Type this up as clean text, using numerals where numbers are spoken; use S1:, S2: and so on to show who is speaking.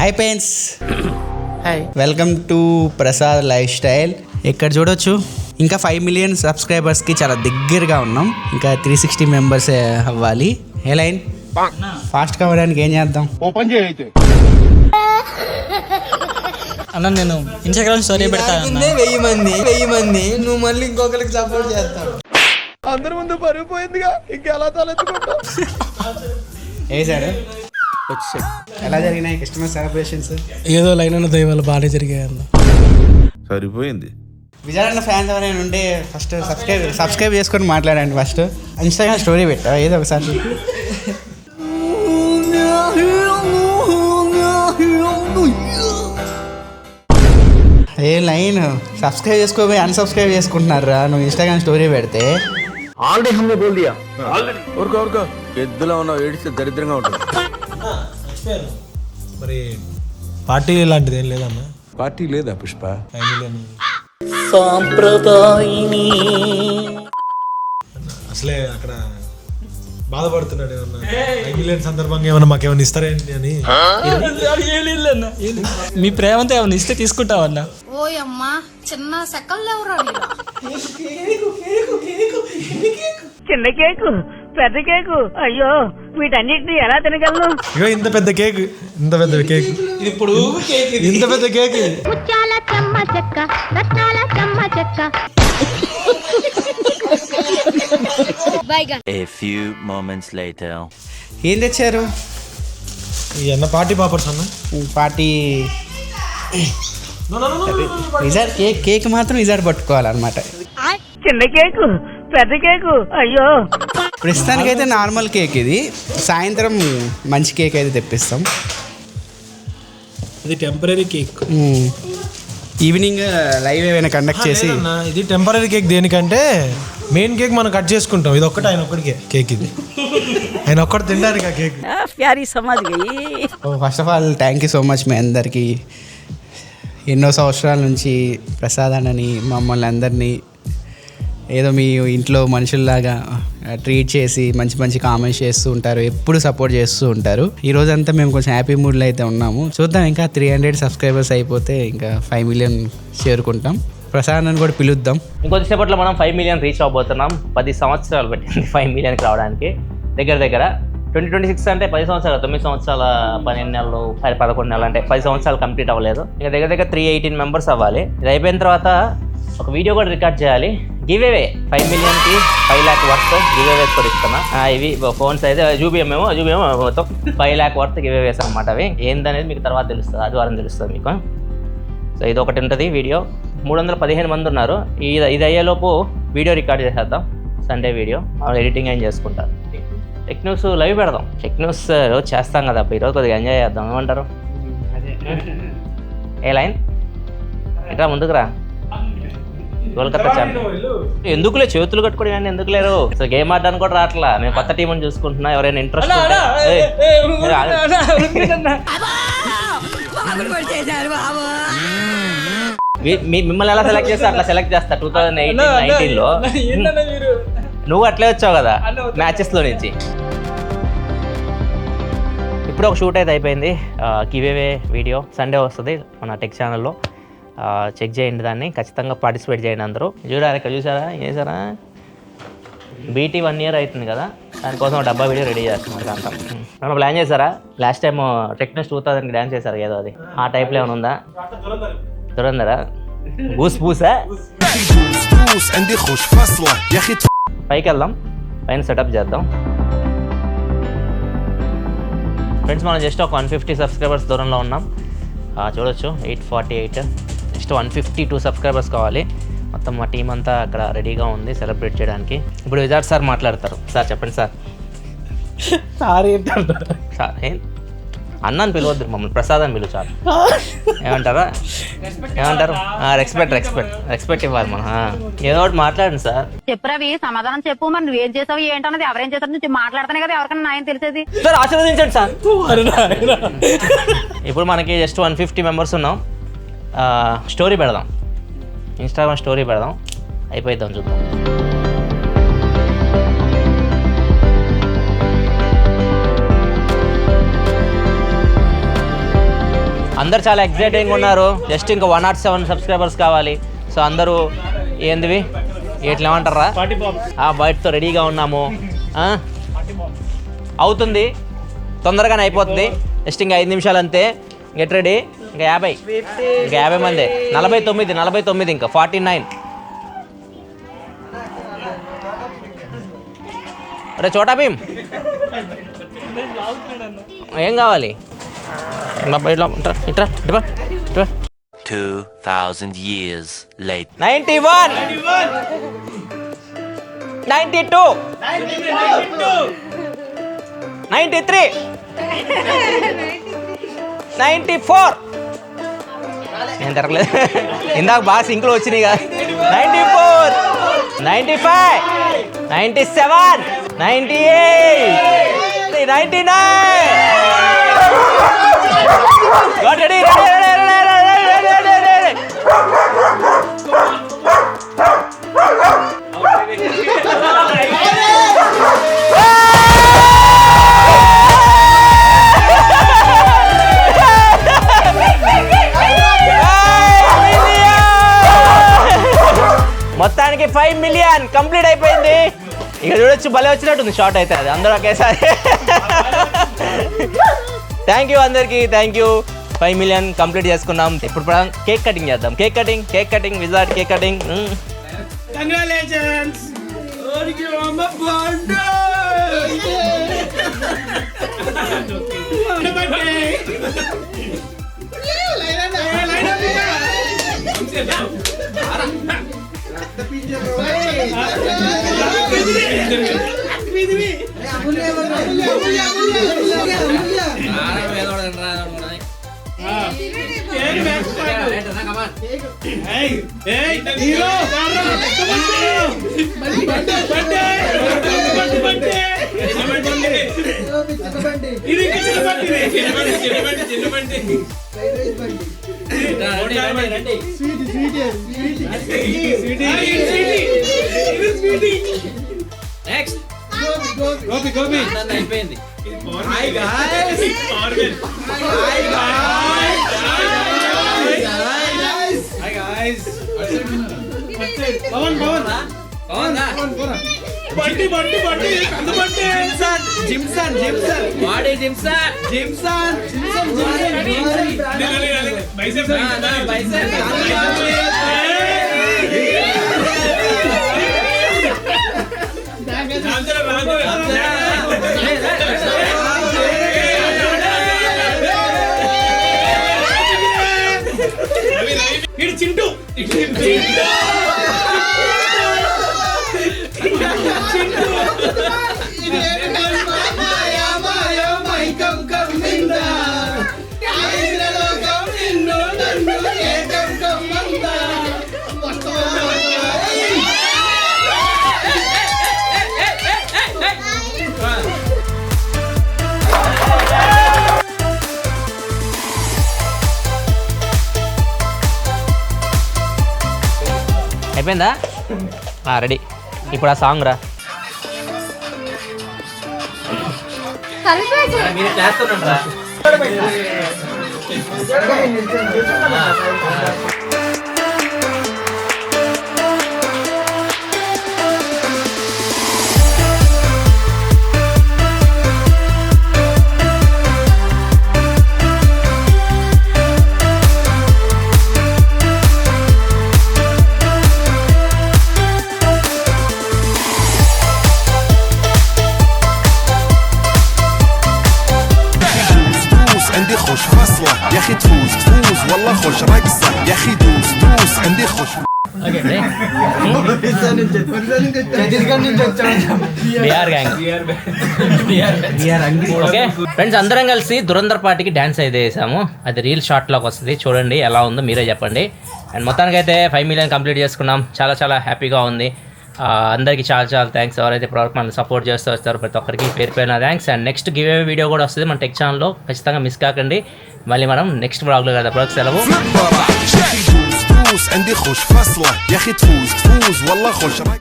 S1: Hi pains, hi, welcome to Prasad life style. ఇక్కడ చూడొచ్చు ఇంకా 5 మిలియన్ సబ్స్క్రైబర్స్కి చాలా దగ్గరగా ఉన్నాం. ఇంకా 360 మెంబర్స్ అవ్వాలి. ఏ లైన్ ఫాస్ట్ కావడానికి ఏం చేద్దాం?
S2: ఓపెన్ చేయైతే
S3: అన్న నేను ఇన్స్టాగ్రామ్ స్టోరీ పెడతాను.
S4: 1000 మంది నువ్వు మళ్ళీ ఇంకొకరికి సపోర్ట్ చేస్తావు.
S2: అందరి ముందు పరిగిపోయిందిగా ఇంకెలా తలెత్తుకుంటా.
S1: ఏ సార్ ఎలా జరిగినాయి క్రిస్మస్ సెలబ్రేషన్స్?
S3: ఏదో లైన్ అన్న దైవాలు బాగానే జరిగాయి అన్న.
S5: సరిపోయింది.
S1: విజయనగరం ఫ్యాన్స్ ఎవరైనా ఉంటే ఫస్ట్ సబ్స్క్రైబ్ చేసుకొని మాట్లాడండి. ఫస్ట్ ఇన్స్టాగ్రామ్ స్టోరీ పెట్టా ఏదో ఒకసారి. ఏ లైన్ సబ్స్క్రైబ్ చేసుకోబోయి అన్సబ్స్క్రైబ్ చేసుకుంటున్నారా నువ్వు ఇన్స్టాగ్రామ్ స్టోరీ పెడితే?
S5: ఆల్రెడీ హమ్నే బోల్ దియా. ఊరుకో ఎద్దులో ఉన్న ఏడిస్తే దరిద్రంగా ఉంటుంది.
S3: మరి పార్టీ లాంటిది ఏం లేదన్న.
S5: పార్టీ లేదా పుష్ప?
S3: అసలే అక్కడ బాధపడుతున్నాడు ఏమన్నా 5 మిలియన్ సందర్భంగా ఏమన్నా మాకేమన్నా ఇస్తారేంటి అని. మీ ప్రేమంతా ఏమన్నా ఇస్తే తీసుకుంటావన్నా.
S6: ఓయమ్మా చిన్న సెకల్లేవరా
S7: చిన్న కేకు పెద్ద కేకు అయ్యో వీటన్నిటిని ఎలా తినగలను?
S3: ఇగో ఇంత పెద్ద కేక్, ఇంత పెద్ద కేక్,
S4: ఇప్పుడు
S3: ఇంత పెద్ద కేక్.
S6: ముత్యాల చెమ్మ చెక్క రత్నాల చెమ్మ చెక్క.
S8: A few moments later.
S1: ఏం తెచ్చారు?
S3: ఈ అన్న పార్టీ పాపర్స్ అన్న.
S1: పార్టీ విజార్ కేక్ మాత్రం విజార్ పట్టుకోవాలన్నమాట.
S7: చిన్న కేకు పెద్ద కేకు అయ్యో.
S1: ప్రస్తుతానికైతే నార్మల్ కేక్ ఇది. సాయంత్రం మంచి కేక్ అయితే తెప్పిస్తాం.
S3: ఇది టెంపరీ కేక్.
S1: ఈవినింగ్ లైవ్ ఏమైనా కండక్ట్ చేసి.
S3: ఇది టెంపరీ కేక్ దేనికంటే మెయిన్ కేక్ మనం కట్ చేసుకుంటాం. ఇది ఒక్కటి ఆయన ఒక్కడికే కేక్. ఇది ఆయన ఒక్కటి తినడానికి ఆ కేక్.
S7: ప్యారీ సమాజ్
S1: first of all thank you so much మీ అందరికీ. ఎన్నో సంవత్సరాల నుంచి ప్రసాద్ అన్నని మమ్మల్ని అందరినీ ఏదో మీ ఇంట్లో మనుషుల్లాగా ట్రీట్ చేసి మంచి మంచి కామెంట్స్ చేస్తూ ఉంటారు, ఎప్పుడు సపోర్ట్ చేస్తూ ఉంటారు. ఈ రోజంతా మేము కొంచెం హ్యాపీ మూడ్లో అయితే ఉన్నాము. చూద్దాం ఇంకా 300 సబ్స్క్రైబర్స్ అయిపోతే ఇంకా 5 మిలియన్ చేరుకుంటాం. ప్రసాద్ అని కూడా పిలుద్దాం.
S9: ఇంకొద్దిసేపట్లో మనం 5 మిలియన్ రీచ్ అవబోతున్నాం. 10 సంవత్సరాలు పెట్టింది 5 మిలియన్కి రావడానికి. దగ్గర 2026 అంటే 10 సంవత్సరాలు, 9 సంవత్సరాల 12 నెలలు 11 నెలలు అంటే 10 సంవత్సరాలు కంప్లీట్ అవ్వలేదు. ఇక దగ్గర 318 మెంబర్స్ అవ్వాలి. ఇది అయిపోయిన తర్వాత ఒక వీడియో కూడా రికార్డ్ చేయాలి. గివ్ అవే 5 మిలియన్కి 5 lakh వర్త్ గివ్ అవేస్ కూడా ఇస్తున్నా. ఇవి ఫోన్స్ అయితే చూపిమేమో మొత్తం 5 lakh వర్త్ గివ్ అవేస్ అనమాట. అవి ఏందనేది మీకు తర్వాత తెలుస్తుంది, ఆదివారం తెలుస్తుంది మీకు. సో ఇది ఒకటి ఉంటుంది వీడియో. 315 మంది ఉన్నారు. ఇది అయ్యేలోపు వీడియో రికార్డ్ చేసేద్దాం. సండే వీడియో ఎడిటింగ్ ఏం చేసుకుంటారు. టెక్ న్యూస్ లైవ్ పెడదాం. టెక్ న్యూస్ రోజు చేస్తాం కదా, ఈరోజు కొద్దిగా ఎంజాయ్ చేద్దాం. ఏమంటారు? ఏ లైన్ ఇట్లా ముందుకు రా. కోల్కతా ఛాంపియన్. ఎందుకులే చేతులు కట్టుకోవడం కానీ ఎందుకు లేరు? అసలు గేమ్ ఆడడానికి కూడా రావట్లా. నేను కొత్త టీం అని చూసుకుంటున్నా. ఎవరైనా ఇంట్రెస్ట్ మిమ్మల్ని ఎలా సెలెక్ట్ చేస్తా అట్లా సెలెక్ట్ చేస్తా. 2018-19లో నువ్వు అట్లే వచ్చావు కదా మ్యాచెస్లో నుంచి. ఇప్పుడు ఒక షూట్ అయితే అయిపోయింది. గివేవే వీడియో సండే వస్తుంది మన టెక్ ఛానల్లో. చెక్ చేయండి, దాన్ని ఖచ్చితంగా పార్టిసిపేట్ చేయండి అందరూ. చూడాలి ఇక్కడ చూసారా, చేసారా? బీటీ 1 year అవుతుంది కదా, దానికోసం డబ్బా వీడియో రెడీ చేస్తున్నారు అంతా. మనం ప్లాన్ చేశారా? లాస్ట్ టైం టెక్నస్ 2000కి డ్యాన్స్ చేశారు ఏదో, అది ఆ టైప్లో ఏమైనా ఉందా? దురందరా బూస్ బూసా? పైకి వెళ్దాం, పైన సెటప్ చేద్దాం. ఫ్రెండ్స్ మనం జస్ట్ ఒక 150 సబ్స్క్రైబర్స్ దూరంలో ఉన్నాం. చూడొచ్చు 848. నెక్స్ట్ 152 సబ్స్క్రైబర్స్ కావాలి. మొత్తం మా టీం అంతా అక్కడ రెడీగా ఉంది సెలబ్రేట్ చేయడానికి. ఇప్పుడు విజార్ సార్ మాట్లాడతారు. సార్ చెప్పండి సార్. సార్ అన్నాను పిలవద్దు, మమ్మల్ని ప్రసాద్ అని పిలువు చాలు. ఏమంటారు? రెస్పెక్ట్ ఇవ్వాలి మనం. ఏదో ఒకటి మాట్లాడండి సార్.
S6: చెప్పురవి సమాధానం చెప్పు. మరి నువ్వేం చేసావు ఏంటన్నది ఎవరేం చేస్తారు నుంచి మాట్లాడతానే కదా ఎవరికైనా న్యాయం తెలిసేది.
S9: సార్ ఆశీర్వదించండి సార్. ఇప్పుడు మనకి జస్ట్ 150 మెంబర్స్ ఉన్నాం. స్టోరీ పెడదాం, ఇన్స్టాగ్రామ్ స్టోరీ పెడదాం, అయిపోయిద్దాం చూద్దాం. అందరు చాలా ఎక్సైటింగ్గా ఉన్నారు. జస్ట్ ఇంకా 107 సబ్స్క్రైబర్స్ కావాలి. సో అందరూ ఏందివి ఎట్లా ఏమంటారా బయటతో రెడీగా ఉన్నాము. అవుతుంది, తొందరగానే అయిపోతుంది. జస్ట్ ఇంకా 5 నిమిషాలు అంతే. Get ready. ఇంకా 50 మంది. 49 ఇంకా 49. అరే చోటా భీమ్ ఏం కావాలి? ఇట్రా
S8: 2000 years later.
S9: 91 92 93 94 ఏం తిరగలేదు. ఇందాక బాగా సింక్లో వచ్చినాయి కదా. 94 95 97 98 99 Got ready. మొత్తానికి 5 మిలియన్ కంప్లీట్ అయిపోయింది. ఇక చూడొచ్చు, భలే వచ్చినట్టుంది షార్ట్ అయితే. అది అందరూ ఒకేసారి. థ్యాంక్ యూ అందరికీ, థ్యాంక్ యూ. 5 మిలియన్ కంప్లీట్ చేసుకున్నాం. ఇప్పుడు కేక్ కటింగ్ చేద్దాం. Cake cutting wizard cake cutting.
S2: Congratulations.
S4: Next
S2: Gopi
S4: అయిపోయింది.
S2: Hi guys. పవన్ బండి జిమ్సన్
S4: వాడే జిమ్సన్
S2: చింటూ
S9: అయిపోయిందా? రెడీ. ఇప్పుడు ఆ సాంగ్ రా. మీరు చేస్తున్నారా?
S10: عندي خوش فصلة يا اخي تفوز والله خوش رقصة يا اخي دوس عندي خوش.
S9: ఓకే ఫ్రెండ్స్, అందరం కలిసి దురంధర్ పార్టీకి డ్యాన్స్ అయితే వేసాము. అది రీల్ షార్ట్లోకి వస్తుంది, చూడండి ఎలా ఉందో మీరే చెప్పండి. అండ్ మొత్తానికి అయితే 5 మిలియన్ కంప్లీట్ చేసుకున్నాం. చాలా చాలా హ్యాపీగా ఉంది. అందరికీ చాలా చాలా థ్యాంక్స్. ఎవరైతే ప్రోడక్ట్ మనల్ని సపోర్ట్ చేస్తూ వస్తారో ప్రతి ఒక్కరికి పేరు thanks. And next give away video కూడా వస్తుంది మన టెక్ ఛానల్లో, ఖచ్చితంగా మిస్ కాకండి. మళ్ళీ మనం నెక్స్ట్ బ్లాగ్లో కదా ప్రోడక్ట్ సెలవు.